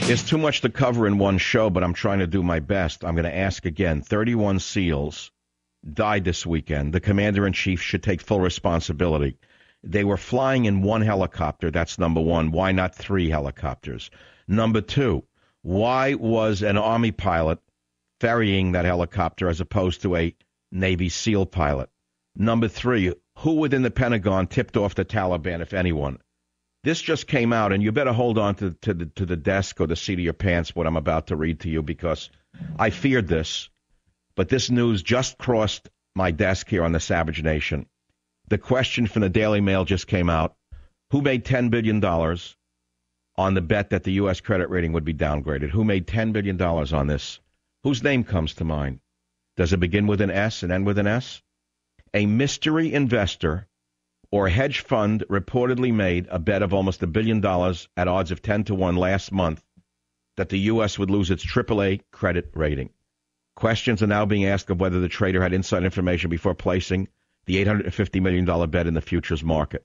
There's too much to cover in one show, but I'm trying to do my best. I'm going to ask again. 31 SEALs died this weekend. The commander-in-chief should take full responsibility. They were flying in one helicopter. That's number one. Why not 3 helicopters? Number 2, why was an Army pilot ferrying that helicopter as opposed to a Navy SEAL pilot? Number 3, who within the Pentagon tipped off the Taliban, if anyone? This just came out, and you better hold on to the desk or the seat of your pants what I'm about to read to you, because I feared this, but this news just crossed my desk here on the Savage Nation. The question from the Daily Mail just came out. Who made $10 billion on the bet that the U.S. credit rating would be downgraded? Who made $10 billion on this? Whose name comes to mind? Does it begin with an S and end with an S? A mystery investor or hedge fund reportedly made a bet of almost $1 billion at odds of 10 to 1 last month that the U.S. would lose its AAA credit rating. Questions are now being asked of whether the trader had inside information before placing the $850 million bet in the futures market.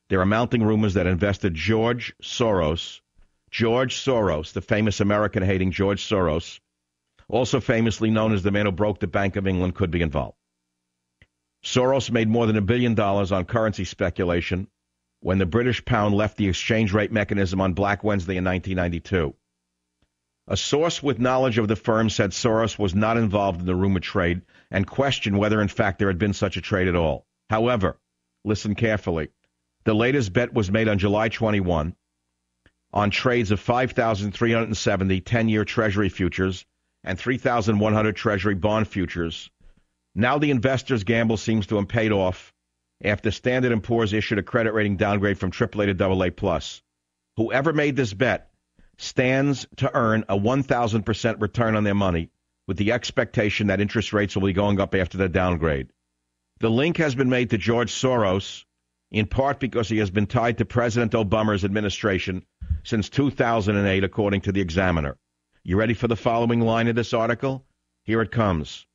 There are mounting rumors that investor George Soros, the famous American-hating George Soros, also famously known as the man who broke the Bank of England, could be involved. Soros made more than $1 billion on currency speculation when the British pound left the exchange rate mechanism on Black Wednesday in 1992. A source with knowledge of the firm said Soros was not involved in the rumored trade and questioned whether, in fact, there had been such a trade at all. However, listen carefully. The latest bet was made on July 21 on trades of 5,370 10-year Treasury futures and 3,100 Treasury bond futures. Now the investor's gamble seems to have paid off after Standard & Poor's issued a credit rating downgrade from AAA to AA+. Whoever made this bet stands to earn a 1,000% return on their money, with the expectation that interest rates will be going up after the downgrade. The link has been made to George Soros, in part because he has been tied to President Obama's administration since 2008, according to the Examiner. You ready for the following line of this article? Here it comes.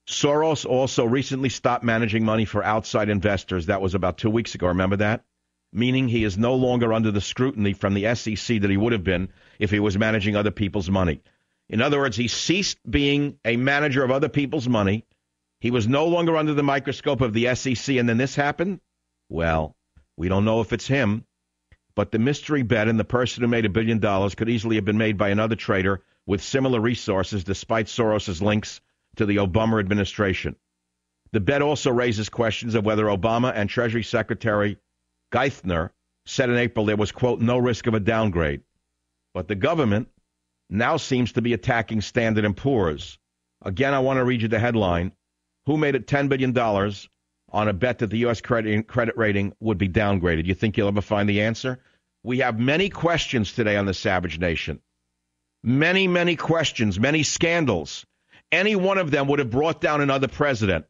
Soros also recently stopped managing money for outside investors. That was about 2 weeks ago. Remember that? Meaning he is no longer under the scrutiny from the SEC that he would have been if he was managing other people's money. In other words, he ceased being a manager of other people's money. He was no longer under the microscope of the SEC, and then this happened? Well, we don't know if it's him, but the mystery bet and the person who made $1 billion could easily have been made by another trader with similar resources, despite Soros's links to the Obama administration. The bet also raises questions of whether Obama and Treasury Secretary Geithner said in April there was, quote, no risk of a downgrade. But the government now seems to be attacking Standard & Poor's. Again, I want to read you the headline. Who made it $10 billion on a bet that the U.S. credit rating would be downgraded? You think you'll ever find the answer? We have many questions today on the Savage Nation. Many, many questions, many scandals. Any one of them would have brought down another president.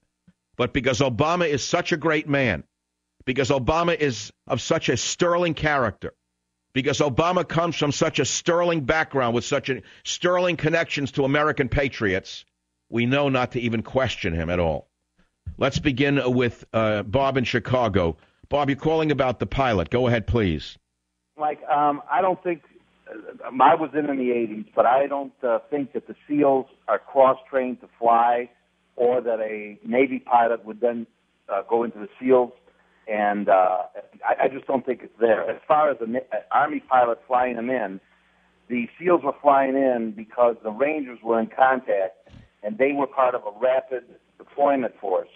But because Obama is such a great man, because Obama is of such a sterling character, because Obama comes from such a sterling background with such a sterling connections to American patriots, we know not to even question him at all. Let's begin with Bob in Chicago. Bob, you're calling about the pilot. Go ahead, please. Mike, I don't think I was in the 80s, but I don't think that the SEALs are cross-trained to fly, or that a Navy pilot would then go into the SEALs. And I just don't think it's there. As far as an Army pilot flying them in, the SEALs were flying in because the Rangers were in contact, and they were part of a rapid deployment force.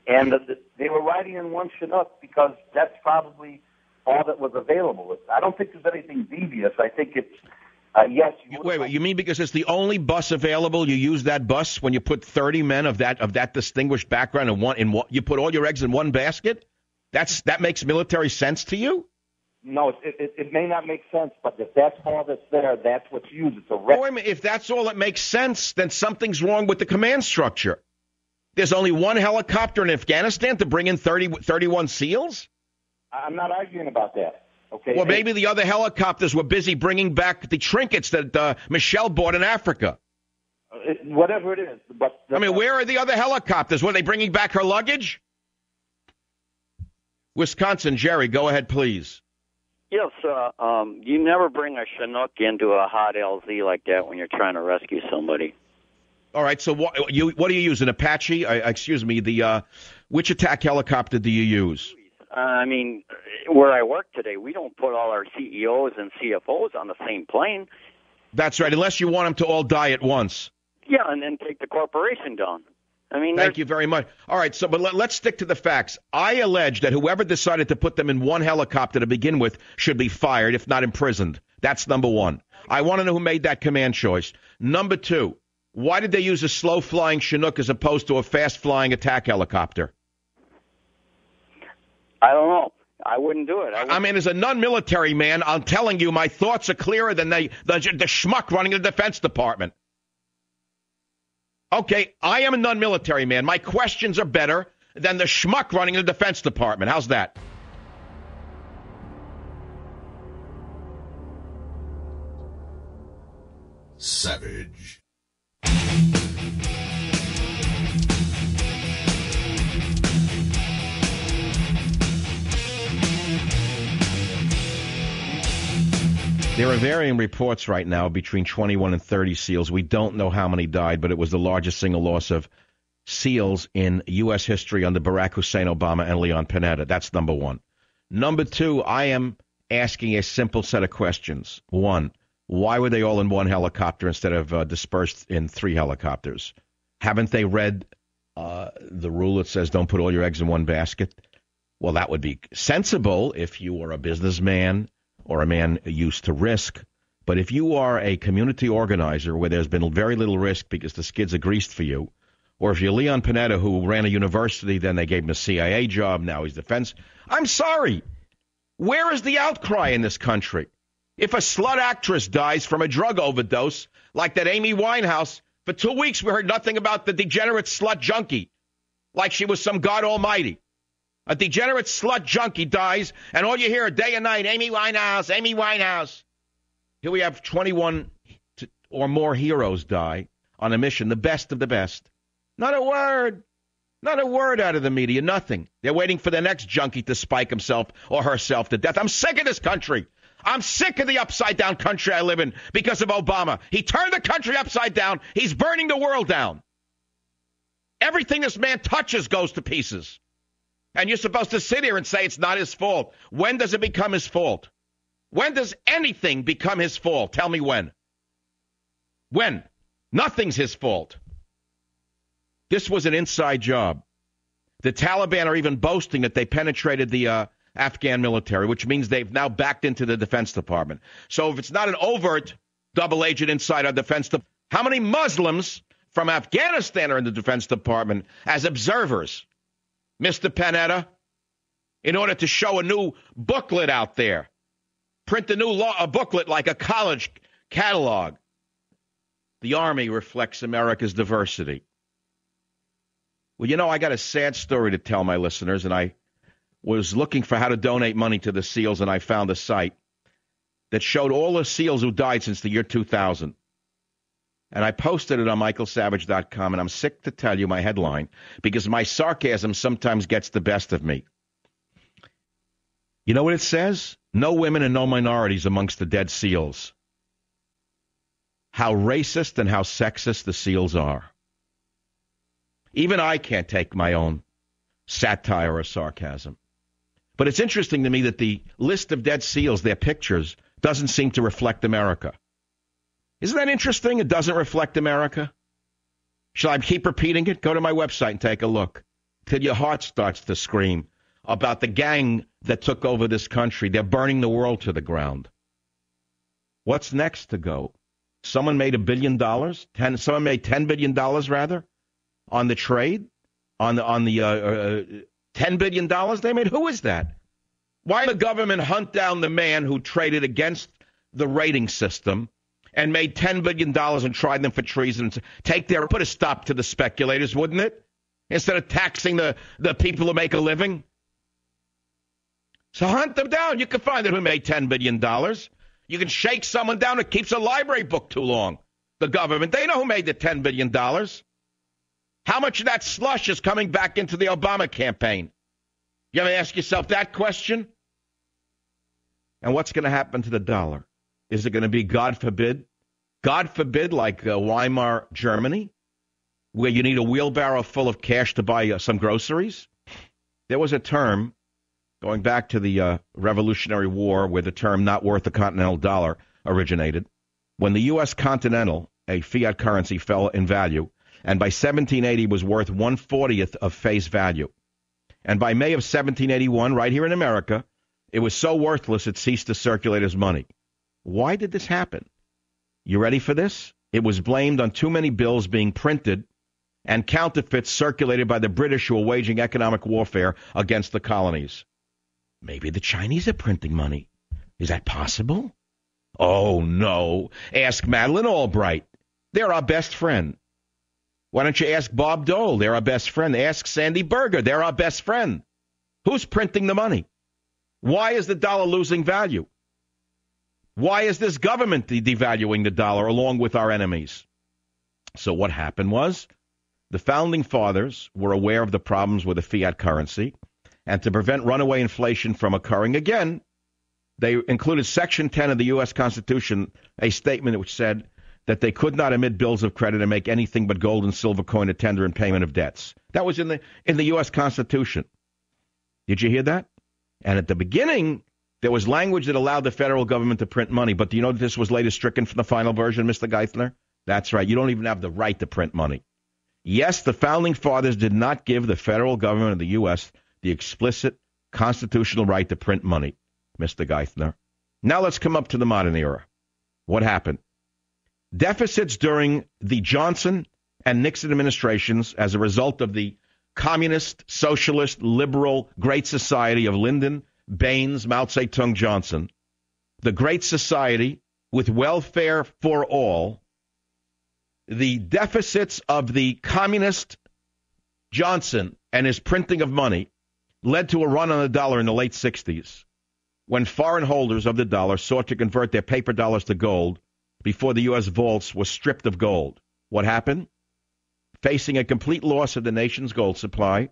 And they were riding in one Chinook because that's probably all that was available. I don't think there's anything devious. I think it's, yes. Wait, you mean because it's the only bus available, you use that bus when you put 30 men of that distinguished background you put all your eggs in one basket? That makes military sense to you? No, it may not make sense, but if that's all that's there, that's what's used. It's a wait a minute. If that's all that makes sense, then something's wrong with the command structure. There's only one helicopter in Afghanistan to bring in 31 SEALs? I'm not arguing about that. Okay. Well, maybe the other helicopters were busy bringing back the trinkets that Michelle bought in Africa. Whatever it is. But where are the other helicopters? Were they bringing back her luggage? Wisconsin, Jerry, go ahead, please. Yes, you never bring a Chinook into a hot LZ like that when you're trying to rescue somebody. All right, so what do you use? An Apache? Excuse me, which attack helicopter do you use? I mean, where I work today, we don't put all our CEOs and CFOs on the same plane. That's right, unless you want them to all die at once. Yeah, and then take the corporation down. I mean, thank you very much. All right, so but let's stick to the facts. I allege that whoever decided to put them in one helicopter to begin with should be fired, if not imprisoned. That's number one. I want to know who made that command choice. Number two, why did they use a slow-flying Chinook as opposed to a fast-flying attack helicopter? I don't know. I wouldn't do it. I mean, as a non-military man, I'm telling you, my thoughts are clearer than the schmuck running the Defense Department. Okay, I am a non-military man. My questions are better than the schmuck running the Defense Department. How's that? Savage. There are varying reports right now between 21 and 30 SEALs. We don't know how many died, but it was the largest single loss of SEALs in U.S. history under Barack Hussein Obama and Leon Panetta. That's number one. Number two, I am asking a simple set of questions. One, why were they all in one helicopter instead of dispersed in three helicopters? Haven't they read the rule that says don't put all your eggs in one basket? Well, that would be sensible if you were a businessman or a man used to risk. But if you are a community organizer where there's been very little risk because the skids are greased for you, or if you're Leon Panetta who ran a university, then they gave him a CIA job, now he's defense. I'm sorry. Where is the outcry in this country? If a slut actress dies from a drug overdose, like that Amy Winehouse, for 2 weeks we heard nothing about the degenerate slut junkie, like she was some God Almighty. A degenerate slut junkie dies, and all you hear day and night, Amy Winehouse, Amy Winehouse. Here we have 21 or more heroes die on a mission, the best of the best. Not a word out of the media, nothing. They're waiting for the next junkie to spike himself or herself to death. I'm sick of this country. I'm sick of the upside-down country I live in because of Obama. He turned the country upside down. He's burning the world down. Everything this man touches goes to pieces. And you're supposed to sit here and say it's not his fault. When does it become his fault? When does anything become his fault? Tell me when. When? Nothing's his fault. This was an inside job. The Taliban are even boasting that they penetrated the Afghan military, which means they've now backed into the Defense Department. So if it's not an overt double agent inside our Defense Department, how many Muslims from Afghanistan are in the Defense Department as observers? Mr. Panetta, in order to show a new booklet out there. Print a booklet like a college catalog. The Army reflects America's diversity. Well, you know, I got a sad story to tell my listeners, and I was looking for how to donate money to the SEALs, and I found a site that showed all the SEALs who died since the year 2000. And I posted it on michaelsavage.com, and I'm sick to tell you my headline, because my sarcasm sometimes gets the best of me. You know what it says? No women and no minorities amongst the dead SEALs. How racist and how sexist the SEALs are. Even I can't take my own satire or sarcasm. But it's interesting to me that the list of dead SEALs, their pictures, doesn't seem to reflect America. Isn't that interesting? It doesn't reflect America. Shall I keep repeating it? Go to my website and take a look till your heart starts to scream about the gang that took over this country. They're burning the world to the ground. What's next to go? Someone made $1 billion. Someone made $10 billion rather on the trade, on the $10 billion they made. Who is that? Why did the government hunt down the man who traded against the rating system and made $10 billion and tried them for treason? Put a stop to the speculators, wouldn't it? Instead of taxing the people who make a living. So hunt them down. You can find out who made $10 billion. You can shake someone down who keeps a library book too long. The government, they know who made the $10 billion. How much of that slush is coming back into the Obama campaign? You ever ask yourself that question? And what's going to happen to the dollar? Is it going to be, God forbid, like Weimar Germany, where you need a wheelbarrow full of cash to buy some groceries? There was a term going back to the Revolutionary War where the term not worth the Continental Dollar originated. When the U.S. Continental, a fiat currency, fell in value, and by 1780 was worth 1/40th of face value. And by May of 1781, right here in America, it was so worthless it ceased to circulate as money. Why did this happen? You ready for this? It was blamed on too many bills being printed and counterfeits circulated by the British who were waging economic warfare against the colonies. Maybe the Chinese are printing money. Is that possible? Oh, no. Ask Madeleine Albright. They're our best friend. Why don't you ask Bob Dole? They're our best friend. Ask Sandy Berger. They're our best friend. Who's printing the money? Why is the dollar losing value? Why is this government devaluing the dollar along with our enemies? So what happened was the Founding Fathers were aware of the problems with the fiat currency, and to prevent runaway inflation from occurring again, they included Section 10 of the U.S. Constitution, a statement which said that they could not emit bills of credit and make anything but gold and silver coin a tender in payment of debts. That was in the U.S. Constitution. Did you hear that? And at the beginning, there was language that allowed the federal government to print money. But do you know that this was later stricken from the final version, Mr. Geithner? That's right. You don't even have the right to print money. Yes, the Founding Fathers did not give the federal government of the U.S. the explicit constitutional right to print money, Mr. Geithner. Now let's come up to the modern era. What happened? Deficits during the Johnson and Nixon administrations as a result of the communist, socialist, liberal Great Society of Lyndon Baines, Mao Zedong, Johnson, the Great Society with welfare for all, the deficits of the communist Johnson and his printing of money led to a run on the dollar in the late 60s when foreign holders of the dollar sought to convert their paper dollars to gold before the U.S. vaults were stripped of gold. What happened? Facing a complete loss of the nation's gold supply,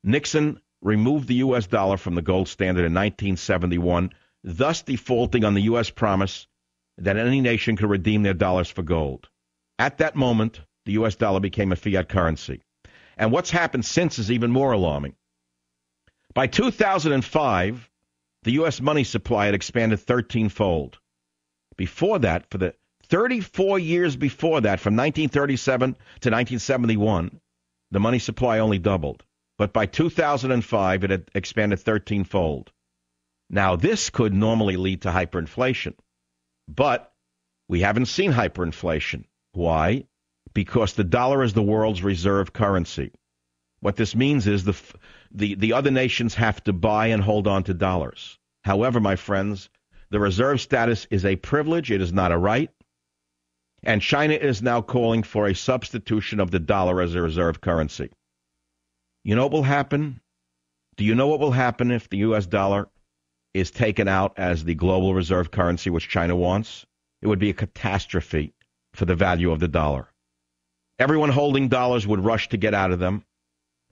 Nixon removed the U.S. dollar from the gold standard in 1971, thus defaulting on the U.S. promise that any nation could redeem their dollars for gold. At that moment, the U.S. dollar became a fiat currency. And what's happened since is even more alarming. By 2005, the U.S. money supply had expanded 13-fold. Before that, for the 34 years before that, from 1937 to 1971, the money supply only doubled. But by 2005, it had expanded 13-fold. Now, this could normally lead to hyperinflation. But we haven't seen hyperinflation. Why? Because the dollar is the world's reserve currency. What this means is the other nations have to buy and hold on to dollars. However, my friends, the reserve status is a privilege. It is not a right. And China is now calling for a substitution of the dollar as a reserve currency. You know what will happen? Do you know what will happen if the U.S. dollar is taken out as the global reserve currency, which China wants? It would be a catastrophe for the value of the dollar. Everyone holding dollars would rush to get out of them,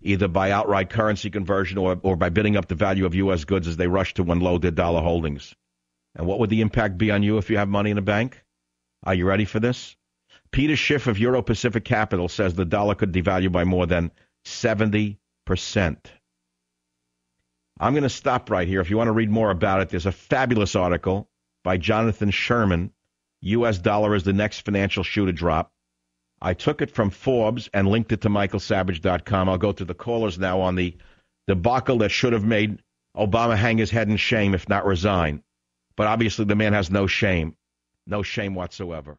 either by outright currency conversion or by bidding up the value of U.S. goods as they rush to unload their dollar holdings. And what would the impact be on you if you have money in a bank? Are you ready for this? Peter Schiff of Euro Pacific Capital says the dollar could devalue by more than 70%. I'm going to stop right here. If you want to read more about it, there's a fabulous article by Jonathan Sherman, U.S. dollar is the next financial shoe to drop. I took it from Forbes and linked it to michaelsavage.com. I'll go to the callers now on the debacle that should have made Obama hang his head in shame, if not resign. But obviously the man has no shame whatsoever.